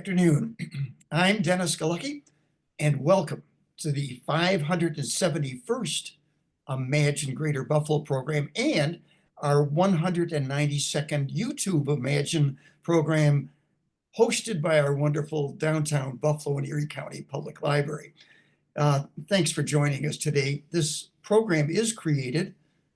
Afternoon. I'm Dennis Galucki, and welcome to the 571st Imagine Greater Buffalo program and our 192nd YouTube Imagine program hosted by our wonderful downtown Buffalo and Erie County Public Library. Thanks for joining us today. This program is created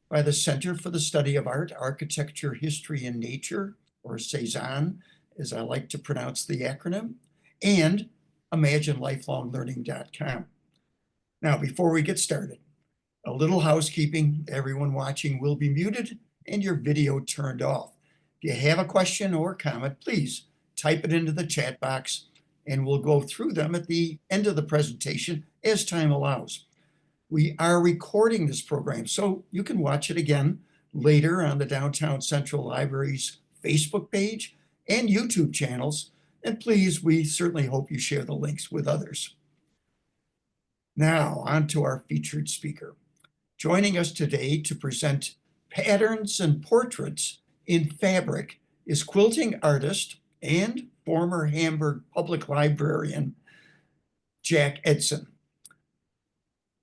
by the Center for the Study of Art, Architecture, History, and Nature, or C-SAAHN, as I like to pronounce the acronym, and ImagineLifelongLearning.com. Now, before we get started, a little housekeeping. Everyone watching will be muted and your video turned off. If you have a question or comment, please type it into the chat box and we'll go through them at the end of the presentation as time allows. We are recording this program, so you can watch it again later on the Downtown Central Library's Facebook page and YouTube channels. And please, we certainly hope you share the links with others. Now, on to our featured speaker. Joining us today to present patterns and portraits in fabric is quilting artist and former Hamburg public librarian, Jack Edson.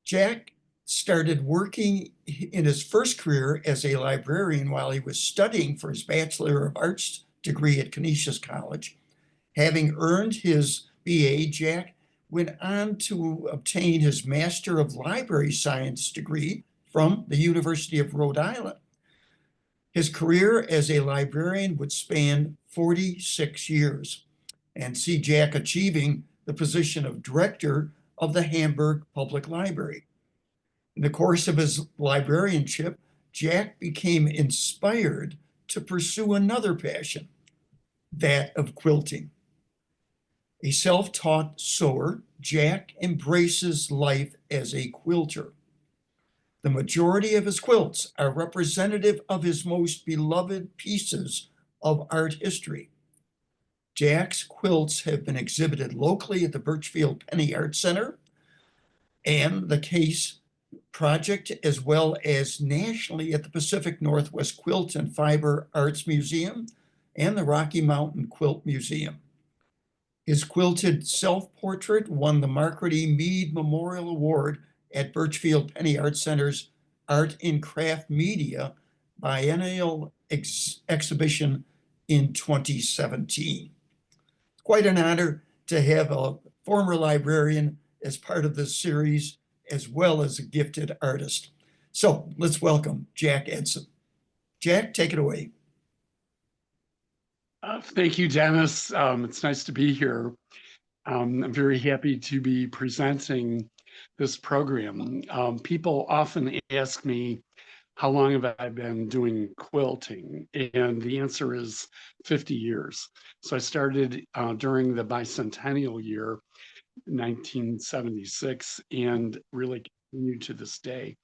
Jack started working in his first career as a librarian while he was studying for his Bachelor of Arts degree at Canisius College. Having earned his BA, Jack went on to obtain his Master of Library Science degree from the University of Rhode Island. His career as a librarian would span 46 years and see Jack achieving the position of director of the Hamburg Public Library. In the course of his librarianship, Jack became inspired to pursue another passion, that of quilting. A self-taught sewer, Jack embraces life as a quilter. The majority of his quilts are representative of his most beloved pieces of art history. Jack's quilts have been exhibited locally at the Birchfield Penny Art Center and the Case Project, as well as nationally at the Pacific Northwest Quilt and Fiber Arts Museum and the Rocky Mountain Quilt Museum. His quilted self-portrait won the Margaret E. Mead Memorial Award at Birchfield Penny Art Center's Art in Craft Media Biennial exhibition in 2017. It's quite an honor to have a former librarian as part of this series, as well as a gifted artist. So let's welcome Jack Edson. Jack, take it away. Thank you, Dennis. It's nice to be here. I'm very happy to be presenting this program. People often ask me, how long have I been doing quilting? And the answer is 50 years. So I started during the bicentennial year, 1976, and really continued to this day.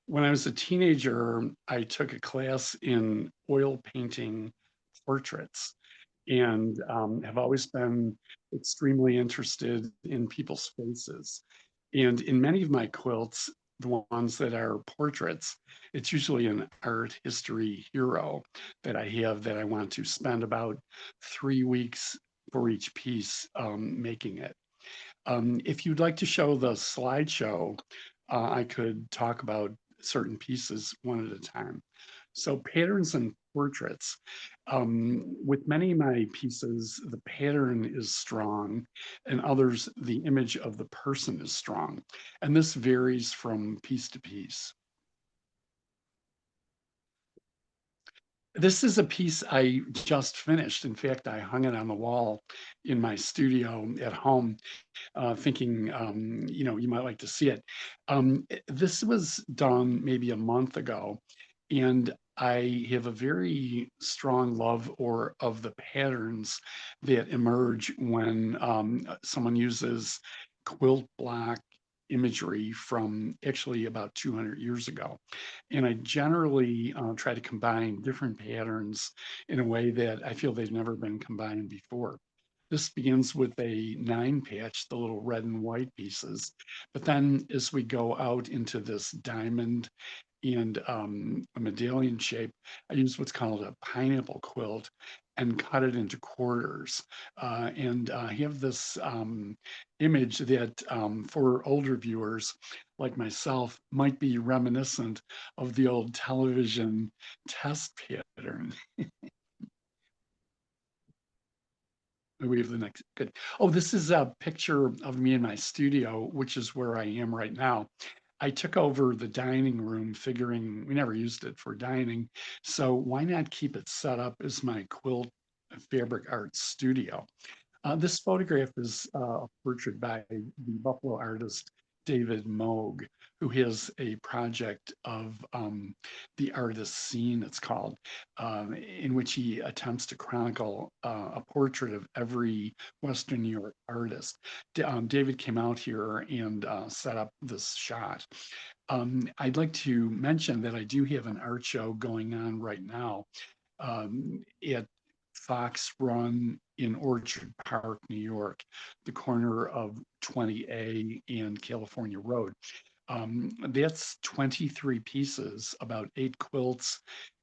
When I was a teenager, I took a class in oil painting portraits and have always been extremely interested in people's faces. And in many of my quilts, the ones that are portraits, it's usually an art history hero that I have that I want to spend about 3 weeks for each piece making it. If you'd like to show the slideshow, I could talk about certain pieces one at a time. So patterns and portraits. With many of my pieces, the pattern is strong, and others, the image of the person is strong. And this varies from piece to piece. This is a piece I just finished. In fact, I hung it on the wall in my studio at home, thinking, you might like to see it. This was done maybe a month ago, and I have a very strong love of the patterns that emerge when someone uses quilt block imagery from actually about 200 years ago. And I generally try to combine different patterns in a way that I feel they've never been combined before. This begins with a 9-patch, the little red and white pieces. But then as we go out into this diamond and a medallion shape. I used what's called a pineapple quilt and cut it into quarters. And I have this image that for older viewers like myself might be reminiscent of the old television test pattern. We have the next, good. Oh, this is a picture of me in my studio, which is where I am right now. I took over the dining room, figuring we never used it for dining. So why not keep it set up as my quilt fabric arts studio? This photograph is a portrait by the Buffalo artist David Moog, who has a project of the artist scene, it's called, in which he attempts to chronicle a portrait of every Western New York artist. David came out here and set up this shot. I'd like to mention that I do have an art show going on right now at Fox Run in Orchard Park, New York, the corner of 20A and California Road. That's 23 pieces, about 8 quilts,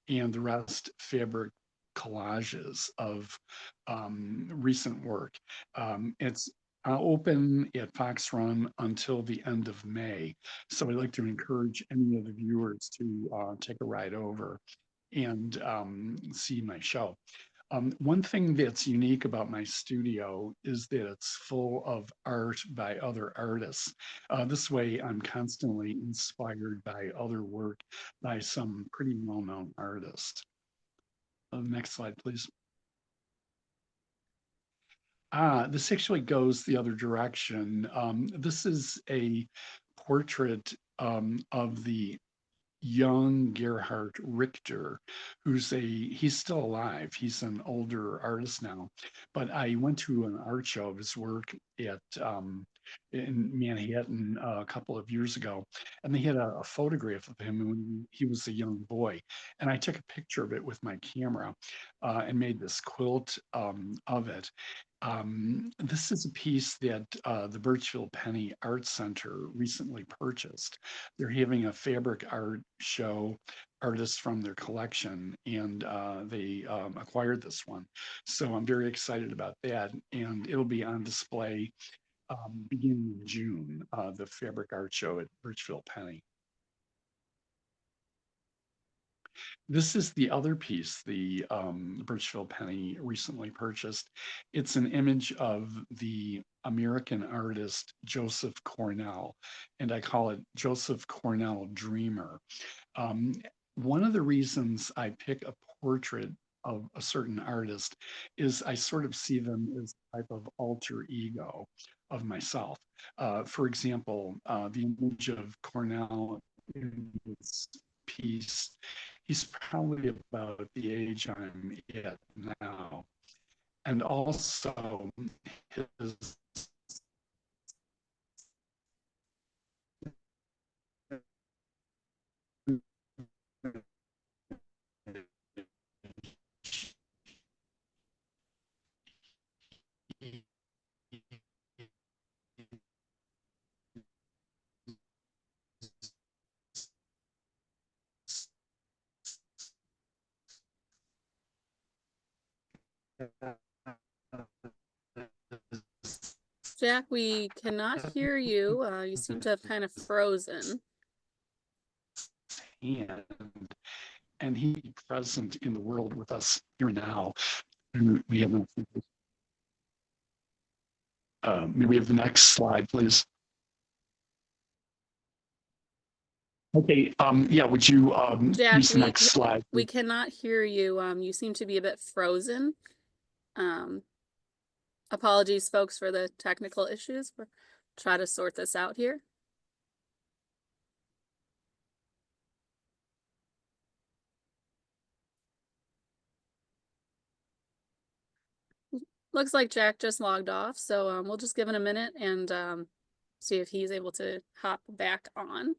and the rest fabric collages of recent work. It's open at Fox Run until the end of May. So I'd like to encourage any of the viewers to take a ride over and see my show. One thing that's unique about my studio is that it's full of art by other artists. This way, I'm constantly inspired by other work by some pretty well-known artists. Next slide, please. This actually goes the other direction. This is a portrait of the young Gerhard Richter, he's still alive. He's an older artist now, but I went to an art show of his work at in Manhattan a couple of years ago, and they had a photograph of him when he was a young boy, and I took a picture of it with my camera and made this quilt of it. This is a piece that the Birchfield Penny Art Center recently purchased. They're having a fabric art show, artists from their collection, and they acquired this one. So I'm very excited about that, and it'll be on display beginning in June, the fabric art show at Birchfield Penny. This is the other piece the Birchfield Penny recently purchased. It's an image of the American artist Joseph Cornell, and I call it Joseph Cornell Dreamer. Um, One of the reasons I pick a portrait of a certain artist is I sort of see them as a type of alter ego of myself. For example, the image of Cornell in this piece, he's probably about the age I'm at now. And also his Jack, we cannot hear you. You seem to have kind of frozen. hand, and he present in the world with us here now. We have may we have the next slide, please? Okay, yeah, would you Jack, use the next slide? we cannot hear you. You seem to be a bit frozen. Apologies, folks, for the technical issues. We'll try to sort this out here. Looks like Jack just logged off, so we'll just give it a minute and see if he's able to hop back on.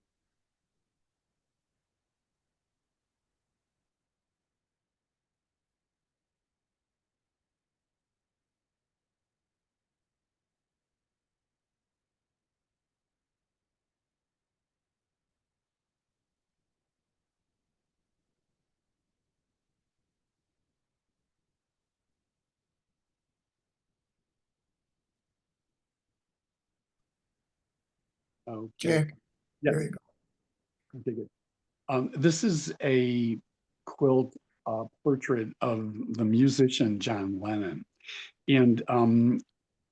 Okay. Jack, Yeah. there you go. Okay, good. This is a quilt portrait of the musician John Lennon. And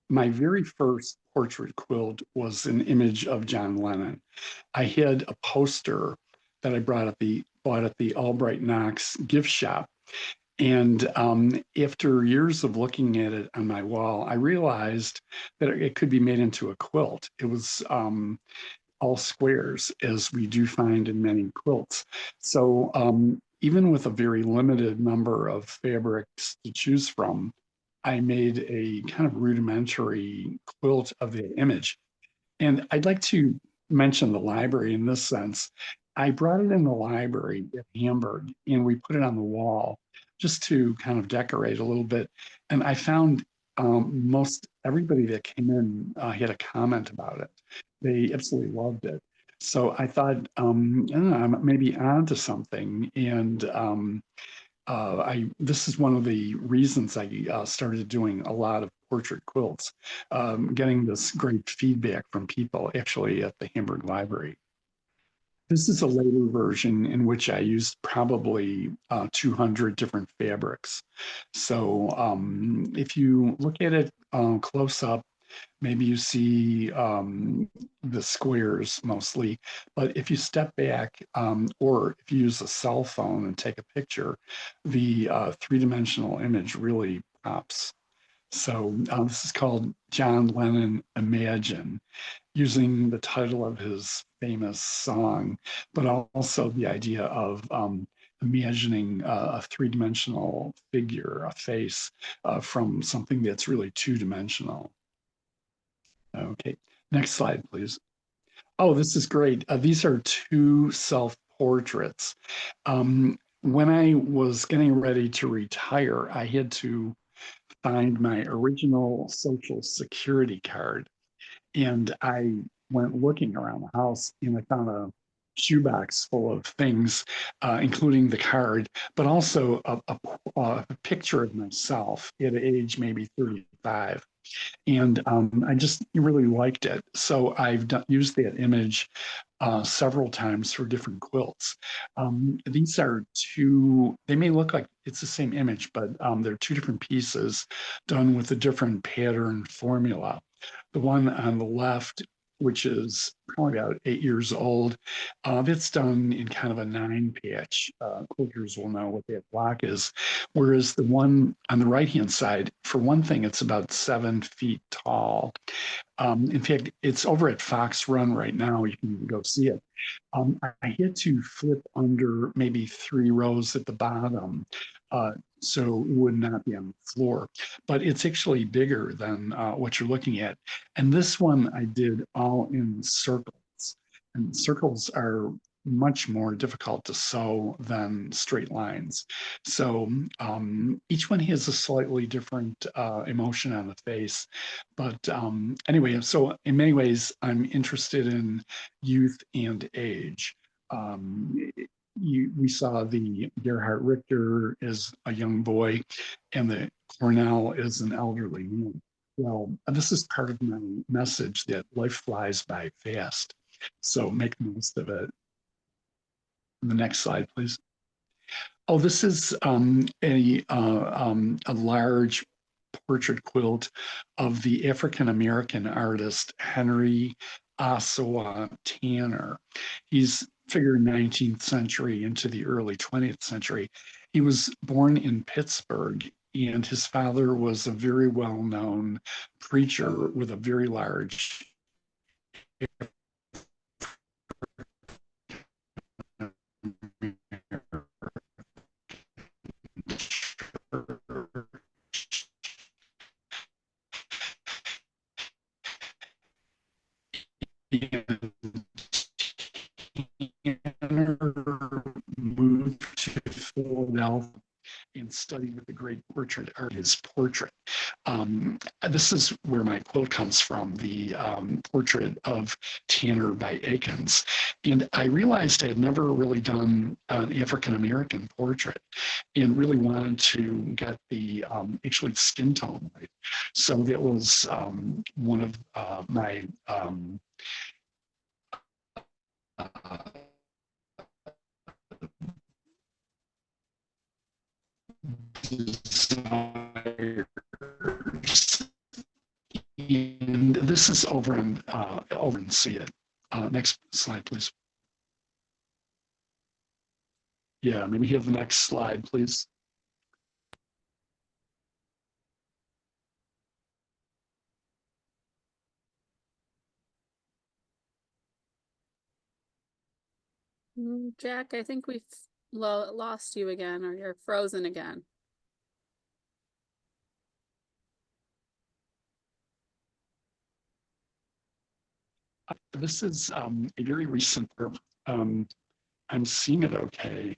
my very first portrait quilt was an image of John Lennon. I had a poster that I bought at the Albright Knox gift shop. And after years of looking at it on my wall, I realized that it could be made into a quilt. It was all squares, as we do find in many quilts. So even with a very limited number of fabrics to choose from, I made a kind of rudimentary quilt of the image. And I'd like to mention the library in this sense. I brought it in the library at Hamburg and we put it on the wall just to kind of decorate a little bit. And I found most everybody that came in had a comment about it. They absolutely loved it. So I thought, I don't know, I'm maybe onto something. And this is one of the reasons I started doing a lot of portrait quilts, getting this great feedback from people actually at the Hamburg Library. This is a later version in which I used probably 200 different fabrics. So if you look at it close up, maybe you see the squares mostly, but if you step back or if you use a cell phone and take a picture, the three-dimensional image really pops. So this is called John Lennon Imagine, using the title of his famous song, but also the idea of imagining a three-dimensional figure, a face, from something that's really two-dimensional. Okay, next slide, please. Oh, this is great. These are two self-portraits. When I was getting ready to retire, I had to find my original Social Security card. And I went looking around the house and I found a shoebox full of things, including the card, but also a picture of myself at age maybe 35. And I just really liked it. So I've used that image several times for different quilts. These are two, they may look like it's the same image, but they're two different pieces done with a different pattern formula. The one on the left, which is probably about 8 years old, it's done in kind of a 9-patch. Quilters will know what that block is. Whereas the one on the right-hand side, for one thing, it's about 7 feet tall. In fact, it's over at Fox Run right now. You can go see it. I had to flip under maybe 3 rows at the bottom, so it would not be on the floor. But it's actually bigger than what you're looking at. And this one I did all in circles. And circles are much more difficult to sew than straight lines. So each one has a slightly different emotion on the face. But anyway, so in many ways, I'm interested in youth and age. We saw the Gerhard Richter as a young boy and the Cornell as an elderly man. Well, this is part of my message that life flies by fast. So make the most of it. The next slide, please. Oh, this is a large portrait quilt of the African-American artist Henry Ossawa Tanner. He's figured 19th century into the early 20th century. He was born in Pittsburgh, and his father was a very well-known preacher with a very large moved to Philadelphia and studied with the great portrait artist portrait. This is where my quote comes from, the portrait of Tanner by Akins. And I realized I had never really done an African-American portrait and really wanted to get the actually skin tone right. So that was one of my desires. And this is over in See It. Next slide, please. Yeah, maybe have the next slide, please. Jack, I think we've lost you again, or you're frozen again. This is a very recent. I'm seeing it okay.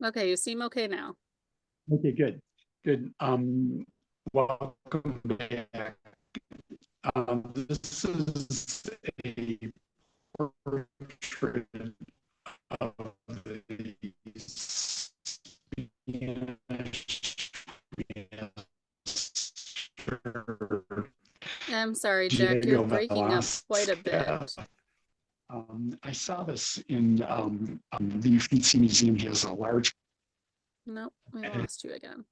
Okay, you seem okay now. Okay, good, good. Welcome back. This is a portrait of the I'm sorry, Jack, you're Diego breaking up quite a Velasquez. bit. I saw this in the Uffizi Museum. He has a large. Nope, we lost you again.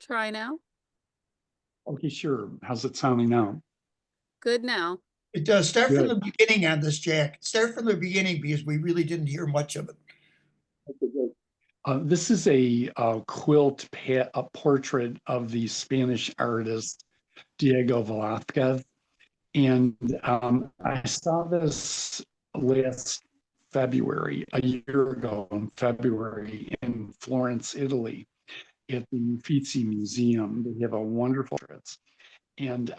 Try now. Okay, sure. How's it sounding now? Good now. It does. Start from Good. the beginning on this, Jack. Start from the beginning because we really didn't hear much of it. This is a quilt a portrait of the Spanish artist Diego Velázquez. And I saw this last February, a year ago in February in Florence, Italy, at the Uffizi Museum. They have a wonderful portraits. And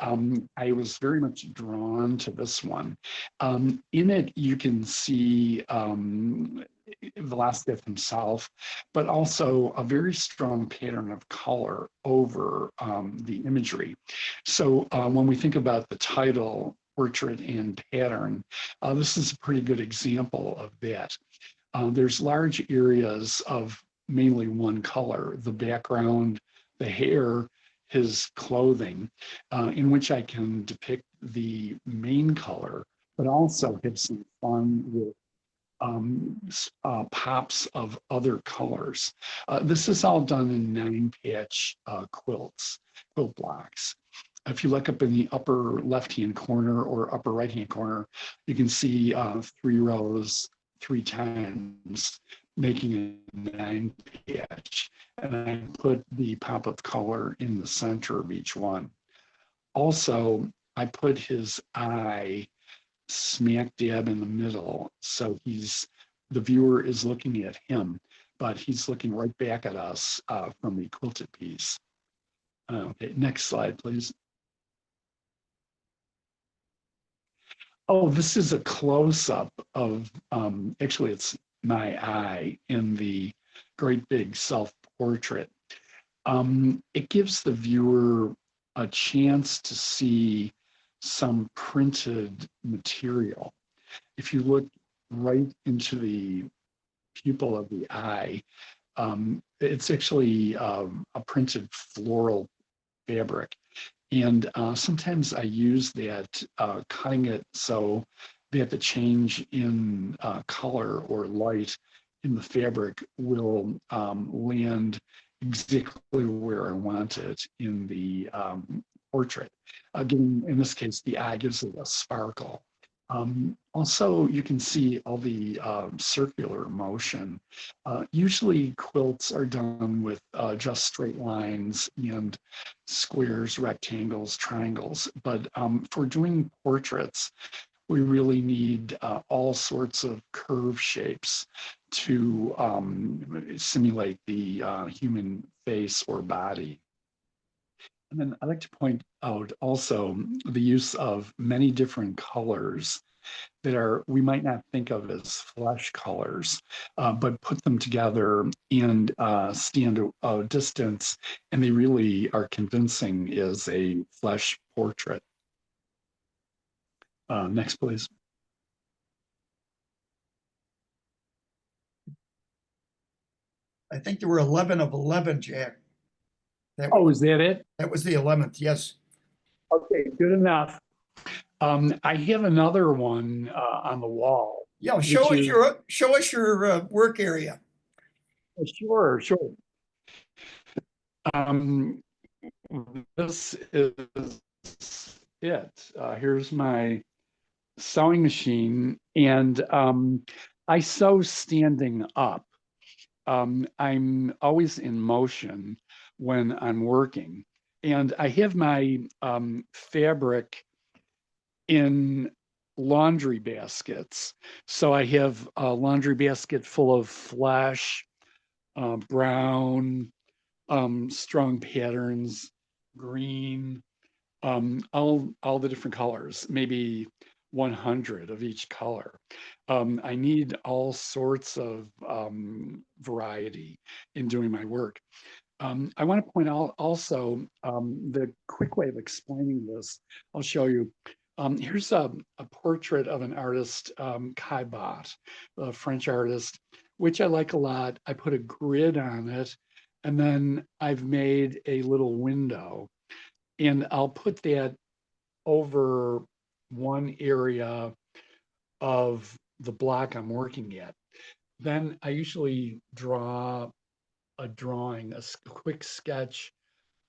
I was very much drawn to this one. In it, you can see Velázquez himself, but also a very strong pattern of color over the imagery. So when we think about the title, portrait and pattern, this is a pretty good example of that. There's large areas of mainly one color, the background, the hair, his clothing, in which I can depict the main color, but also have some fun with pops of other colors. This is all done in 9-patch quilts, quilt blocks. If you look up in the upper left-hand corner or upper right-hand corner, you can see 3 rows, 3 times, making a 9-patch. And I put the pop of color in the center of each one. Also, I put his eye smack dab in the middle. So the viewer is looking at him, but he's looking right back at us from the quilted piece. Okay, next slide, please. Oh, this is a close-up of, actually it's my eye in the great big self-portrait. It gives the viewer a chance to see some printed material. If you look right into the pupil of the eye, it's actually a printed floral fabric. And sometimes I use that, cutting it so that the change in color or light in the fabric will land exactly where I want it in the portrait. Again, in this case, the eye gives it a sparkle. Also, you can see all the circular motion. Usually quilts are done with just straight lines and squares, rectangles, triangles. But for doing portraits, we really need all sorts of curve shapes to simulate the human face or body. And then I'd like to point out also the use of many different colors that we might not think of as flesh colors, but put them together and stand a distance, and they really are convincing as a flesh portrait. Next, please. I think there were 11 of 11, Jack. Oh, is that it? That was the 11th, yes. Okay, good enough. I have another one on the wall. Yeah, which show us is- your work area. Sure, sure. This is it. Here's my sewing machine, and I sew standing up. I'm always in motion when I'm working, and I have my fabric in laundry baskets. So I have a laundry basket full of flesh, brown, strong patterns, green, all the different colors, maybe 100 of each color. I need all sorts of variety in doing my work. I want to point out also the quick way of explaining this. I'll show you. Here's a portrait of an artist, Kai Bot, a French artist, which I like a lot. I put a grid on it, and then I've made a little window, and I'll put that over one area of the block I'm working at. Then I usually draw a drawing, a quick sketch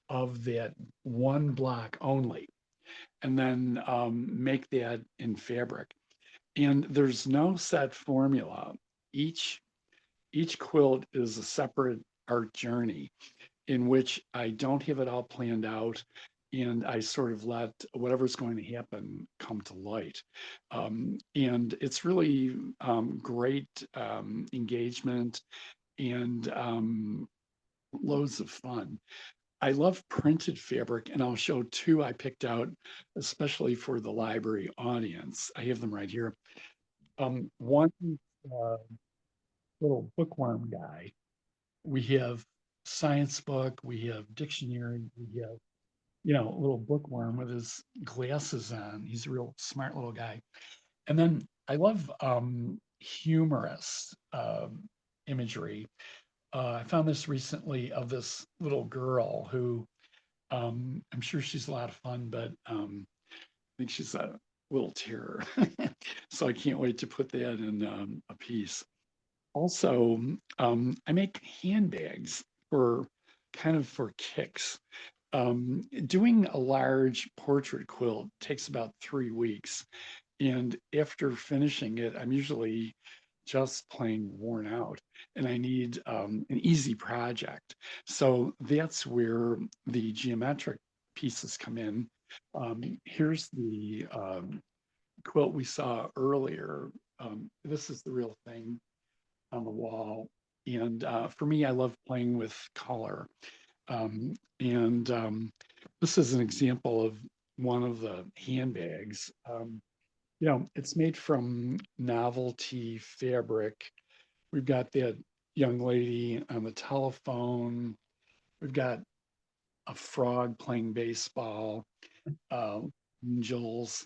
of that one block only, and then make that in fabric. And there's no set formula. Each quilt is a separate art journey in which I don't have it all planned out, and I sort of let whatever's going to happen come to light. And it's really great engagement and loads of fun. I love printed fabric, and I'll show two I picked out, especially for the library audience. I have them right here. One little bookworm guy. We have science book, we have dictionary, we have, a little bookworm with his glasses on. He's a real smart little guy. And then I love humorous imagery. I found this recently of this little girl who I'm sure she's a lot of fun, but I think she's a little terror. So I can't wait to put that in a piece. Also, I make handbags for for kicks. Doing a large portrait quilt takes about 3 weeks. And after finishing it, I'm usually just plain worn out and I need an easy project. So that's where the geometric pieces come in. Here's the quilt we saw earlier. This is the real thing on the wall. And for me, I love playing with color. This is an example of one of the handbags. It's made from novelty fabric. We've got that young lady on the telephone. We've got a frog playing baseball, angels.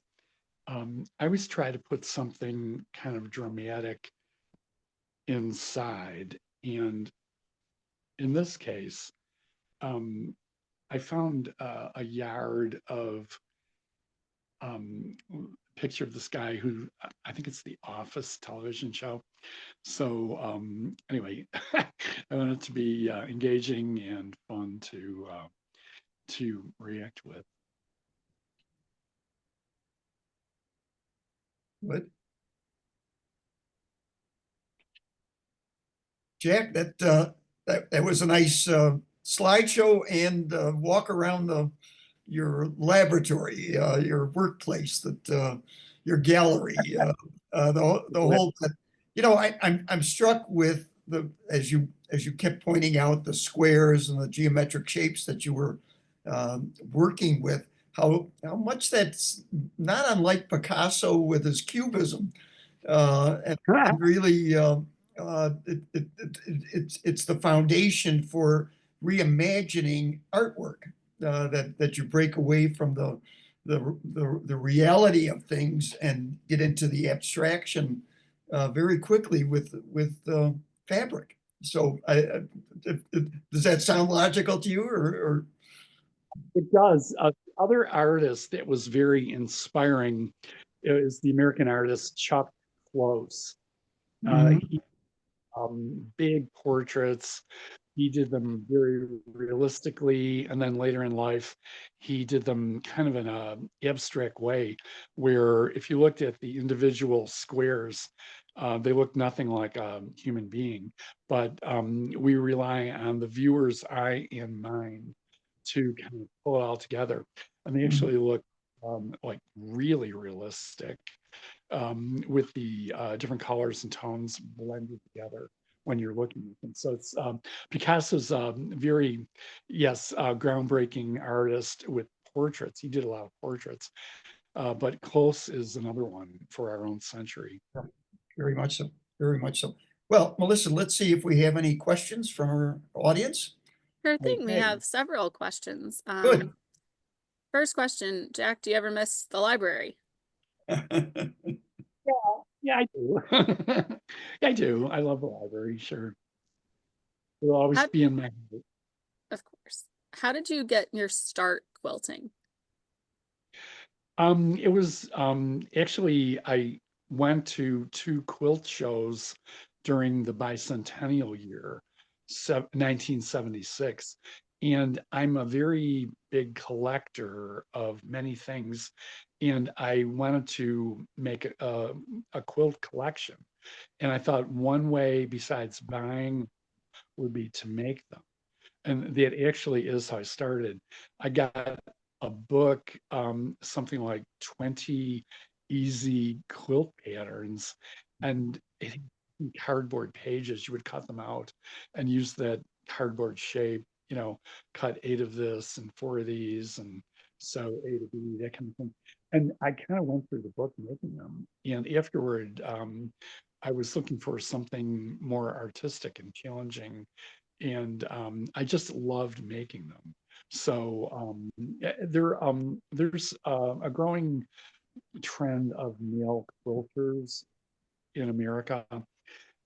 I always try to put something kind of dramatic inside. And in this case, I found a yard of picture of this guy who I think it's the Office television show. So anyway, I want it to be engaging and fun to react with. What? Jack, that was a nice slideshow and walk around your laboratory, your workplace, your gallery, the whole. I'm struck with as you kept pointing out the squares and the geometric shapes that you were working with. How much that's not unlike Picasso with his cubism, and really. It's the foundation for reimagining artwork, that you break away from the reality of things and get into the abstraction very quickly with fabric. So does that sound logical to you, or It does. Other artist that was very inspiring is the American artist Chuck Close. Mhm. He big portraits. He did them very realistically, and then later in life, he did them kind of in a abstract way, where if you looked at the individual squares, they look nothing like a human being. But we rely on the viewer's eye and mind to kind of pull it all together, and they Mhm. actually look like really realistic with the different colors and tones blended together when you're looking at them. So it's Picasso's very, yes, groundbreaking artist with portraits. He did a lot of portraits, but Close is another one for our own century. very much so, very much so. Well, Melissa, let's see if we have any questions from our audience. Sure thing. We Okay, have several questions. good. First question, Jack, do you ever miss the library? Yeah, yeah, I do. Yeah, I do. I love the library, sure. It'll always How, be in my head. of course. How did you get your start quilting? It was actually I went to two quilt shows during the bicentennial year, 1976, and I'm a very big collector of many things, and I wanted to make a quilt collection, and I thought one way besides buying would be to make them. And that actually is how I started. I got a book, something like 20 easy quilt patterns, and it had cardboard pages. You would cut them out and use that cardboard shape, cut 8 of this and 4 of these, and sew A to B, that kind of thing. And I kind of went through the book making them. And afterward, I was looking for something more artistic and challenging, and I just loved making them. So there's a growing trend of male quilters in America.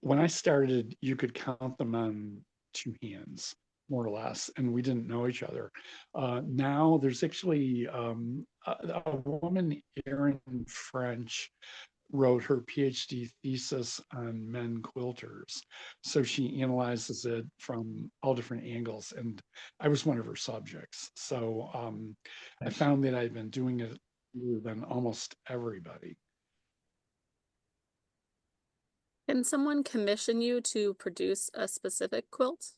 When I started, you could count them on 2 hands, more or less, and we didn't know each other. Now there's actually a woman, Erin French, wrote her PhD thesis on men quilters. So she analyzes it from all different angles, and I was one of her subjects. So I Nice. found that I've been doing it better than almost everybody. Can someone commission you to produce a specific quilt?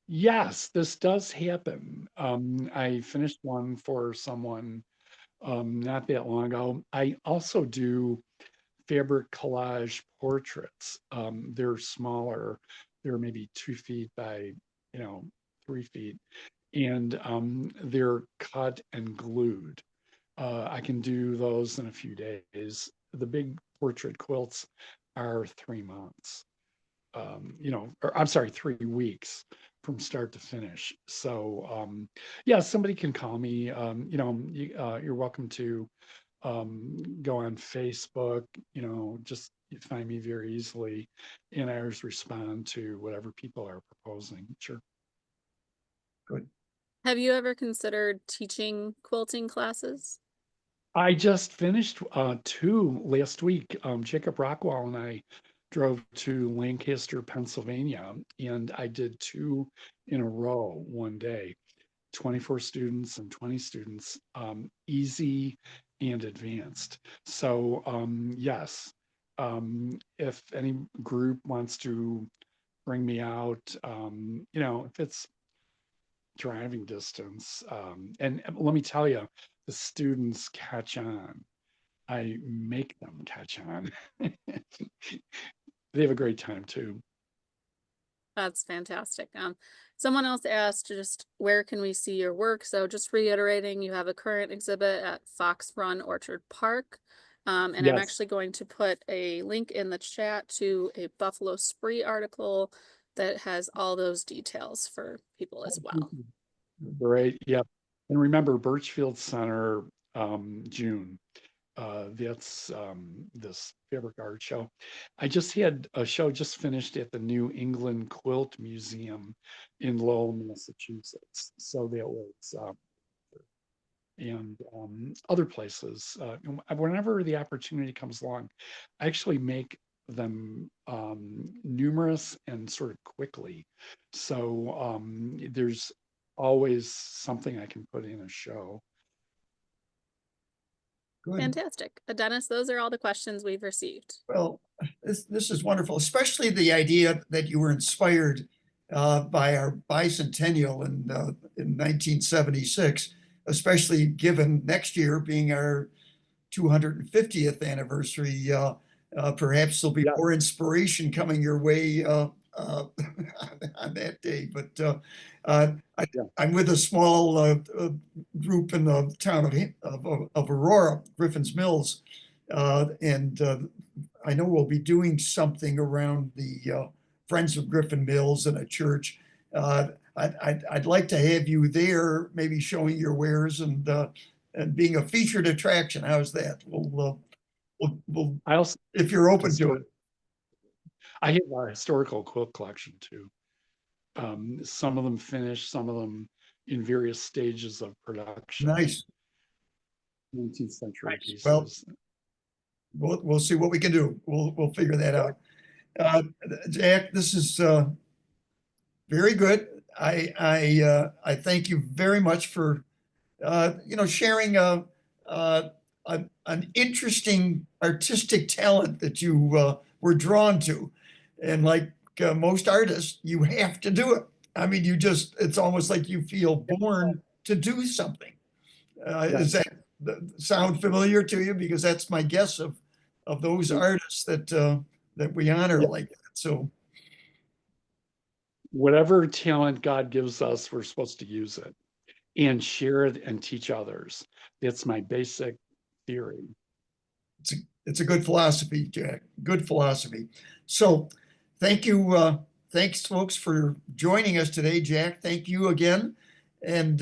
Yes, this does happen. I finished one for someone not that long ago. I also do fabric collage portraits. They're smaller. They're maybe 2 feet by, 3 feet, and they're cut and glued. I can do those in a few days. The big portrait quilts are 3 months. Or I'm sorry, 3 weeks from start to finish. So yeah, somebody can call me. You're welcome to go on Facebook, just find me very easily, and I always respond to whatever people are proposing. Sure. Good. Have you ever considered teaching quilting classes? I just finished 2 last week. Jacob Rockwell and I drove to Lancaster, Pennsylvania, and I did 2 in a row one day. 24 students and 20 students, easy and advanced. So yes, if any group wants to bring me out, if it's driving distance, and let me tell you, the students catch on. I make them catch on. They have a great time too. That's fantastic. Someone else asked just where can we see your work? So just reiterating, you have a current exhibit at Fox Run Orchard Park. And I'm Yes. actually going to put a link in the chat to a Buffalo Spree article that has all those details for people as well. Great. Yep. And remember, Birchfield Center, June. That's this fabric art show. I just had a show just finished at the New England Quilt Museum in Lowell, Massachusetts. So that was and other places. Whenever the opportunity comes along, I actually make them numerous and sort of quickly. So there's always something I can put in a show. Good. Fantastic. Dennis, those are all the questions we've received. Well, this is wonderful, especially the idea that you were inspired by our bicentennial in 1976, especially given next year being our 250th anniversary. Perhaps there'll be Yeah. more inspiration coming your way on that day. But I'm with a small group in the town of Aurora, Griffin's Mills, and I know we'll be doing something around the Friends of Griffin Mills in a church. I'd like to have you there, maybe showing your wares and being a featured attraction. How's that? We'll I also, if you're open to it. I have a historical quilt collection too. Some of them finished, some of them in various stages of production. Nice. 19th century pieces. Well, we'll see what we can do. We'll figure that out. Jack, this is very good. I thank you very much for sharing an interesting artistic talent that you were drawn to, and like most artists, you have to do it. I mean, it's almost like you feel born to do something. Does that sound familiar to you? Because that's my guess of those artists that we honor like that. So whatever talent God gives us, we're supposed to use it and share it and teach others. That's my basic theory. It's a good philosophy, Jack. Good philosophy. So thank you. Thanks, folks, for joining us today. Jack, thank you again. And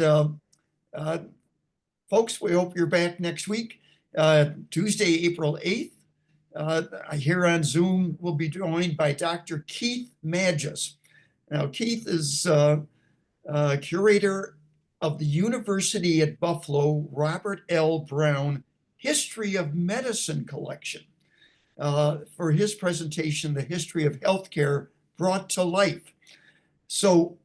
folks, we hope you're back next week, Tuesday, April 8th. Here on Zoom, we'll be joined by Dr. Keith Magis. Now, Keith is curator of the University at Buffalo Robert L. Brown History of Medicine collection for his presentation, The History of Healthcare Brought to Life. So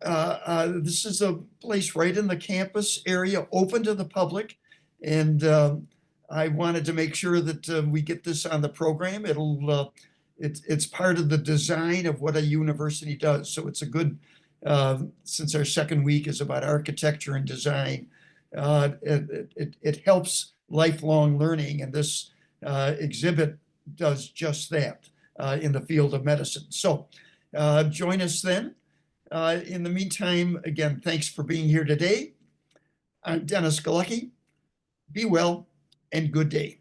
this is a place right in the campus area, open to the public. And I wanted to make sure that we get this on the program. It's part of the design of what a university does. So it's a good, since our second week is about architecture and design, it helps lifelong learning. And this exhibit does just that in the field of medicine. So join us then. In the meantime, again, thanks for being here today. I'm Dennis Galucki. Be well and good day.